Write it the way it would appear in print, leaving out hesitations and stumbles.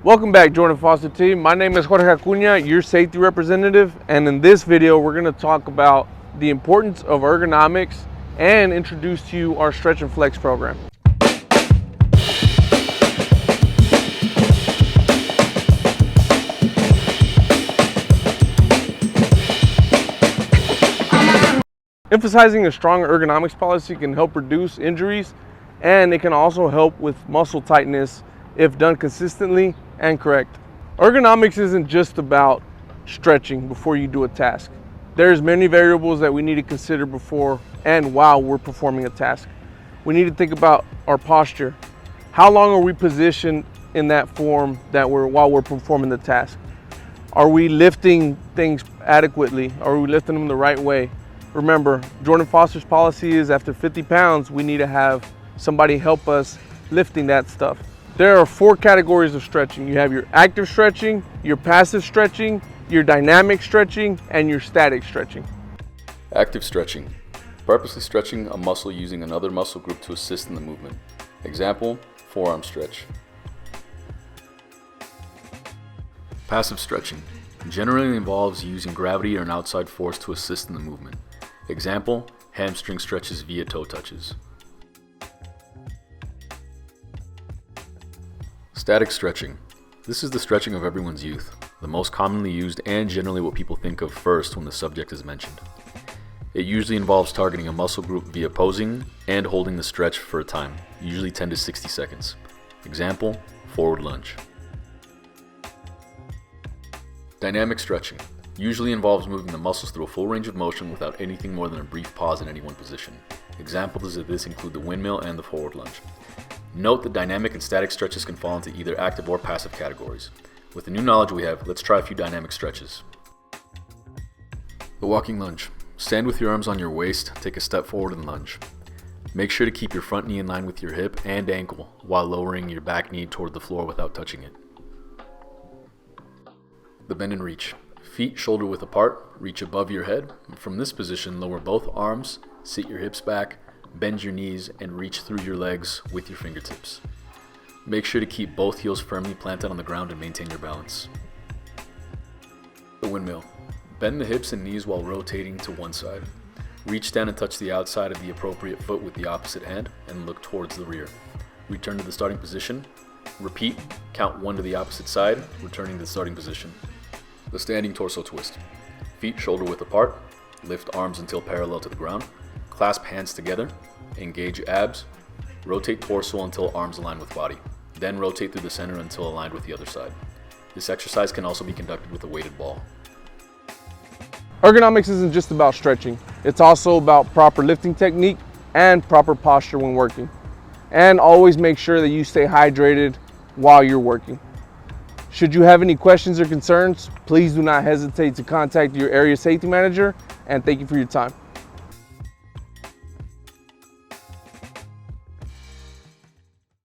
Welcome back, Jordan Foster team. My name is Jorge Acuña, your safety representative, and in this video we're going to talk about the importance of ergonomics and introduce to you our stretch and flex program. Emphasizing a strong ergonomics policy can help reduce injuries, and it can also help with muscle tightness if done consistently and correct. Ergonomics isn't just about stretching before you do a task. There's many variables that we need to consider before and while we're performing a task. We need to think about our posture. How long are we positioned in that form while we're performing the task? Are we lifting things adequately? Are we lifting them the right way? Remember, Jordan Foster's policy is after 50 pounds, we need to have somebody help us lifting that stuff. There are 4 categories of stretching. You have your active stretching, your passive stretching, your dynamic stretching, and your static stretching. Active stretching. Purposely stretching a muscle using another muscle group to assist in the movement. Example, forearm stretch. Passive stretching. Generally involves using gravity or an outside force to assist in the movement. Example, hamstring stretches via toe touches. Static stretching. This is the stretching of everyone's youth, the most commonly used and generally what people think of first when the subject is mentioned. It usually involves targeting a muscle group via posing and holding the stretch for a time, usually 10 to 60 seconds. Example, forward lunge. Dynamic stretching. Usually involves moving the muscles through a full range of motion without anything more than a brief pause in any one position. Examples of this include the windmill and the forward lunge. Note that dynamic and static stretches can fall into either active or passive categories. With the new knowledge we have, let's try a few dynamic stretches. The walking lunge. Stand with your arms on your waist, take a step forward and lunge. Make sure to keep your front knee in line with your hip and ankle while lowering your back knee toward the floor without touching it. The bend and reach. Feet shoulder width apart, reach above your head. From this position, lower both arms, sit your hips back, bend your knees, and reach through your legs with your fingertips. Make sure to keep both heels firmly planted on the ground and maintain your balance. The windmill. Bend the hips and knees while rotating to one side. Reach down and touch the outside of the appropriate foot with the opposite hand and look towards the rear. Return to the starting position. Repeat, count 1 to the opposite side, returning to the starting position. The standing torso twist. Feet shoulder width apart, lift arms until parallel to the ground. Clasp hands together, engage abs, rotate torso until arms align with body. Then rotate through the center until aligned with the other side. This exercise can also be conducted with a weighted ball. Ergonomics isn't just about stretching. It's also about proper lifting technique and proper posture when working. And always make sure that you stay hydrated while you're working. Should you have any questions or concerns, please do not hesitate to contact your area safety manager, and thank you for your time.